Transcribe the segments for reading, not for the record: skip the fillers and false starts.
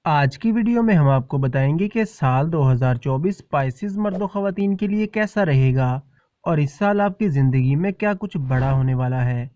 आज की वीडियो में हम आपको बताएंगे कि साल 2024 स्पाइसेस मर्द व ख़वातीन के लिए कैसा रहेगा और इस साल आपकी ज़िंदगी में क्या कुछ बड़ा होने वाला है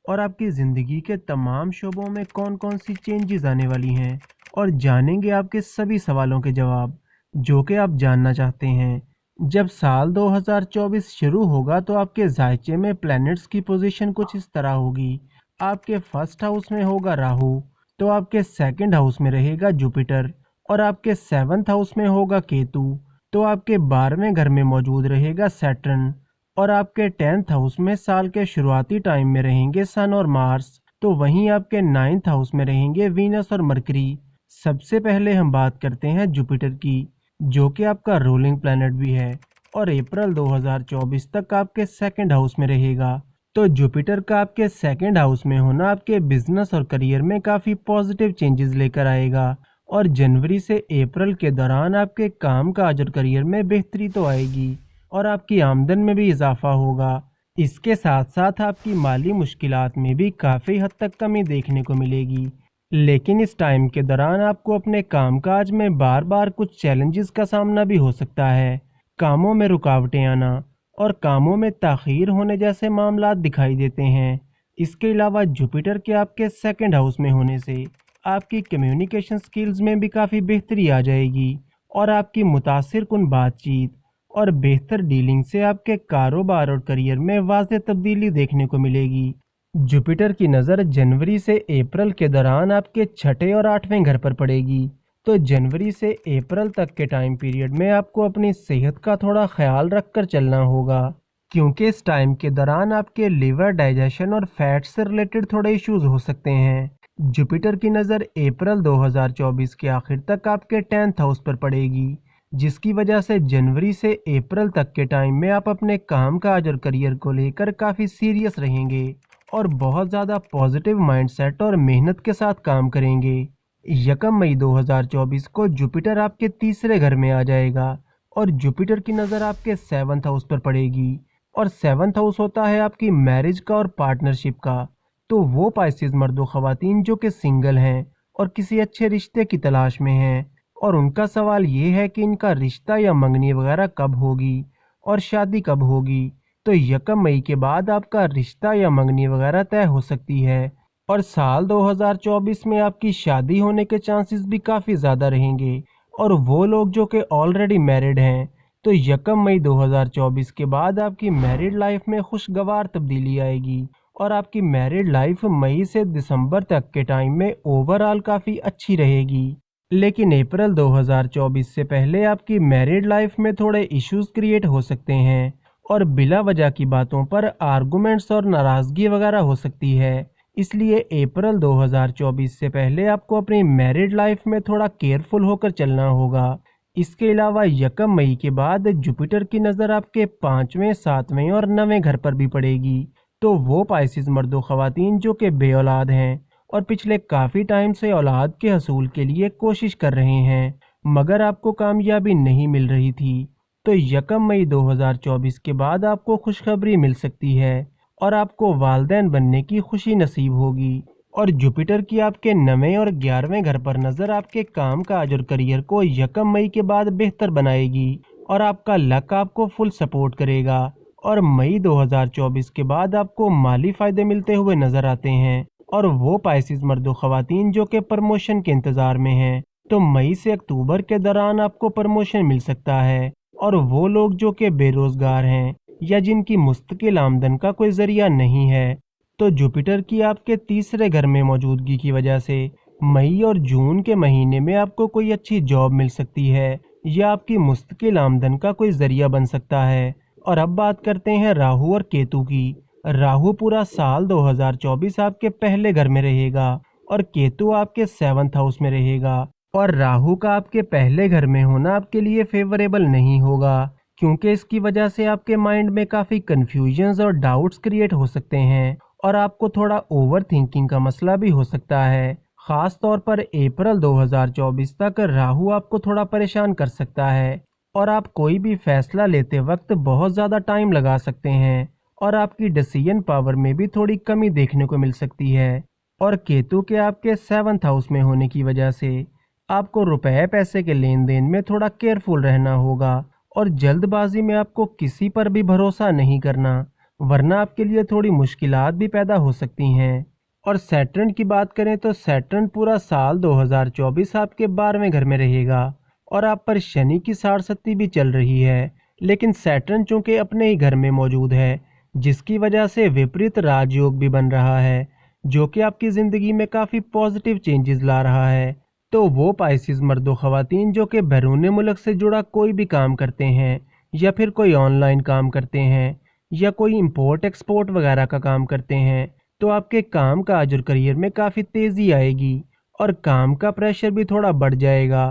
और आपकी ज़िंदगी के तमाम शोबों में कौन कौन सी चेंजेस आने वाली हैं और जानेंगे आपके सभी सवालों के जवाब जो कि आप जानना चाहते हैं। जब साल 2024 शुरू होगा तो आपके जायचे में प्लैनेट्स की पोजीशन कुछ इस तरह होगी। आपके फर्स्ट हाउस में होगा राहु, तो आपके सेकंड हाउस में रहेगा जुपिटर और आपके सेवन्थ हाउस में होगा केतु, तो आपके 12वें घर में मौजूद रहेगा सैटर्न और आपके 10th हाउस में साल के शुरुआती टाइम में रहेंगे सन और मार्स, तो वहीं आपके 9th हाउस में रहेंगे वीनस और मरकरी। सबसे पहले हम बात करते हैं जुपिटर की, जो कि आपका रूलिंग प्लैनेट भी है और अप्रैल 2024 तक आपके सेकंड हाउस में रहेगा। तो जुपिटर का आपके सेकंड हाउस में होना आपके बिजनेस और करियर में काफ़ी पॉजिटिव चेंजेस लेकर आएगा और जनवरी से अप्रैल के दौरान आपके काम काज और करियर में बेहतरी तो आएगी और आपकी आमदन में भी इजाफा होगा। इसके साथ साथ आपकी माली मुश्किलात में भी काफ़ी हद तक कमी देखने को मिलेगी। लेकिन इस टाइम के दौरान आपको अपने कामकाज में बार बार कुछ चैलेंजेस का सामना भी हो सकता है। कामों में रुकावटें आना और कामों में ताख़ीर होने जैसे मामलात दिखाई देते हैं। इसके अलावा जुपिटर के आपके सेकंड हाउस में होने से आपकी कम्युनिकेशन स्किल्स में भी काफ़ी बेहतरी आ जाएगी और आपकी मुतासिर कुन बातचीत और बेहतर डीलिंग से आपके कारोबार और करियर में वाज़ेह तब्दीली देखने को मिलेगी। जुपिटर की नज़र जनवरी से अप्रैल के दौरान आपके छठे और 8वें घर पर पड़ेगी, तो जनवरी से अप्रैल तक के टाइम पीरियड में आपको अपनी सेहत का थोड़ा ख्याल रखकर चलना होगा, क्योंकि इस टाइम के दौरान आपके लिवर, डाइजेशन और फैट से रिलेटेड थोड़े इश्यूज हो सकते हैं। जुपिटर की नज़र अप्रैल 2024 के आखिर तक आपके 10th हाउस पर पड़ेगी, जिसकी वजह से जनवरी से अप्रैल तक के टाइम में आप अपने काम काज और करियर को लेकर काफ़ी सीरियस रहेंगे और बहुत ज़्यादा पॉजिटिव माइंडसेट और मेहनत के साथ काम करेंगे। 1 मई 2024 को जुपिटर आपके तीसरे घर में आ जाएगा और जुपिटर की नज़र आपके 7th हाउस पर पड़ेगी और 7th हाउस होता है आपकी मैरिज का और पार्टनरशिप का। तो वो पाइसेस मर्द व ख़वातीन जो कि सिंगल हैं और किसी अच्छे रिश्ते की तलाश में हैं और उनका सवाल ये है कि इनका रिश्ता या मंगनी वगैरह कब होगी और शादी कब होगी, तो 1 मई के बाद आपका रिश्ता या मंगनी वगैरह तय हो सकती है और साल 2024 में आपकी शादी होने के चांसेस भी काफ़ी ज़्यादा रहेंगे। और वो लोग जो कि ऑलरेडी मैरिड हैं, तो 1 मई 2024 के बाद आपकी मैरिड लाइफ में खुशगवार तब्दीली आएगी और आपकी मैरिड लाइफ मई से दिसंबर तक के टाइम में ओवरऑल काफ़ी अच्छी रहेगी। लेकिन अप्रैल 2024 से पहले आपकी मैरिड लाइफ में थोड़े इश्यूज क्रिएट हो सकते हैं और बिला वजह की बातों पर आर्गुमेंट्स और नाराज़गी वगैरह हो सकती है। इसलिए अप्रैल 2024 से पहले आपको अपनी मैरिड लाइफ में थोड़ा केयरफुल होकर चलना होगा। इसके अलावा 1 मई के बाद जुपिटर की नज़र आपके 5वें, 7वें और 9वें घर पर भी पड़ेगी, तो वो पाइसेस मर्द व ख़वातीन जो कि बे औलाद हैं और पिछले काफ़ी टाइम से औलाद के हसूल के लिए कोशिश कर रहे हैं मगर आपको कामयाबी नहीं मिल रही थी, तो 1 मई 2024 के बाद आपको खुशखबरी मिल सकती है और आपको वालिदैन बनने की खुशी नसीब होगी। और जुपिटर की आपके 9वें और 11वें घर पर नज़र आपके काम काज और करियर को 1 मई के बाद बेहतर बनाएगी और आपका लक आपको फुल सपोर्ट करेगा और मई 2024 के बाद आपको माली फ़ायदे मिलते हुए नज़र आते हैं और वो पाइसेस मर्द व ख़वातीन जो कि प्रमोशन के इंतज़ार में हैं, तो मई से अक्टूबर के दौरान आपको प्रमोशन मिल सकता है। और वो लोग जो कि बेरोज़गार हैं या जिनकी मुस्तकिल आमदन का कोई ज़रिया नहीं है, तो जुपिटर की आपके तीसरे घर में मौजूदगी की वजह से मई और जून के महीने में आपको कोई अच्छी जॉब मिल सकती है या आपकी मुस्तकिल आमदन का कोई ज़रिया बन सकता है। और अब बात करते हैं राहु और केतु की। राहु पूरा साल 2024 आपके पहले घर में रहेगा और केतु आपके 7th हाउस में रहेगा और राहु का आपके पहले घर में होना आपके लिए फेवरेबल नहीं होगा, क्योंकि इसकी वजह से आपके माइंड में काफ़ी कन्फ्यूजन्स और डाउट्स क्रिएट हो सकते हैं और आपको थोड़ा ओवर थिंकिंग का मसला भी हो सकता है। ख़ास तौर पर अप्रैल 2024 तक राहु आपको थोड़ा परेशान कर सकता है और आप कोई भी फैसला लेते वक्त बहुत ज़्यादा टाइम लगा सकते हैं और आपकी डिसीजन पावर में भी थोड़ी कमी देखने को मिल सकती है। और केतु के आपके 7th हाउस में होने की वजह से آپ کو روپے پیسے کے لین دین میں تھوڑا کیئرفل رہنا ہوگا اور جلد بازی میں آپ کو کسی پر بھی بھروسہ نہیں کرنا، ورنہ آپ کے لیے تھوڑی مشکلات بھی پیدا ہو سکتی ہیں۔ اور سیٹرن کی بات کریں تو سیٹرن پورا سال 2024 آپ کے 12ویں گھر میں رہے گا اور آپ پر شنی کی ساڑھستی بھی چل رہی ہے، لیکن سیٹرن چونکہ اپنے ہی گھر میں موجود ہے، جس کی وجہ سے وپریت راج یوگ بھی بن رہا ہے، جو کہ آپ کی زندگی میں کافی پازیٹیو چینجز لا رہا ہے۔ تو وہ پائسیز مرد و خواتین جو کہ بیرون ملک سے جڑا کوئی بھی کام کرتے ہیں یا پھر کوئی آن لائن کام کرتے ہیں یا کوئی امپورٹ ایکسپورٹ وغیرہ کا کام کرتے ہیں، تو آپ کے کام کاج اور کریئر میں کافی تیزی آئے گی اور کام کا پریشر بھی تھوڑا بڑھ جائے گا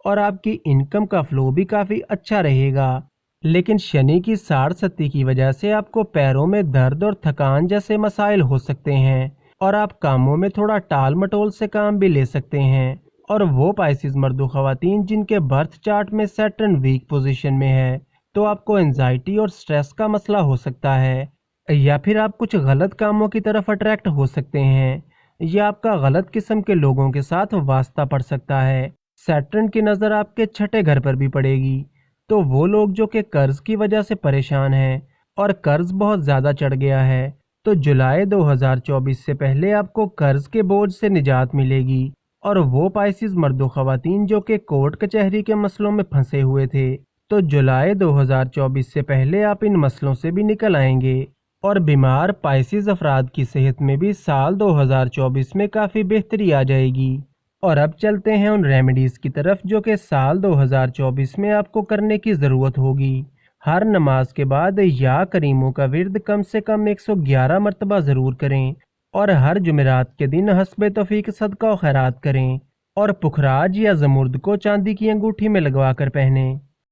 اور آپ کی انکم کا فلو بھی کافی اچھا رہے گا۔ لیکن شنی کی ساڑھستی کی وجہ سے آپ کو پیروں میں درد اور تھکان جیسے مسائل ہو سکتے ہیں اور آپ کاموں میں تھوڑا ٹال مٹول سے کام بھی لے سکتے ہیں۔ اور وہ پائسیز مرد و خواتین جن کے برتھ چارٹ میں سیٹرن ویک پوزیشن میں ہے، تو آپ کو انزائٹی اور سٹریس کا مسئلہ ہو سکتا ہے، یا پھر آپ کچھ غلط کاموں کی طرف اٹریکٹ ہو سکتے ہیں، یا آپ کا غلط قسم کے لوگوں کے ساتھ واسطہ پڑ سکتا ہے۔ سیٹرن کی نظر آپ کے چھٹے گھر پر بھی پڑے گی، تو وہ لوگ جو کہ قرض کی وجہ سے پریشان ہیں اور قرض بہت زیادہ چڑھ گیا ہے، تو جولائی 2024 سے پہلے آپ کو قرض کے بوجھ سے نجات ملے گی۔ اور وہ پائسیز مرد و خواتین جو کہ کورٹ کچہری کے مسئلوں میں پھنسے ہوئے تھے، تو جولائی 2024 سے پہلے آپ ان مسئلوں سے بھی نکل آئیں گے۔ اور بیمار پائسیز افراد کی صحت میں بھی سال 2024 میں کافی بہتری آ جائے گی۔ اور اب چلتے ہیں ان ریمیڈیز کی طرف جو کہ سال 2024 میں آپ کو کرنے کی ضرورت ہوگی۔ ہر نماز کے بعد یا کریموں کا ورد کم سے کم 111 مرتبہ ضرور کریں، اور ہر جمعرات کے دن حسب توفیق صدقہ و خیرات کریں، اور پخراج یا زمرد کو چاندی کی انگوٹھی میں لگوا کر پہنیں۔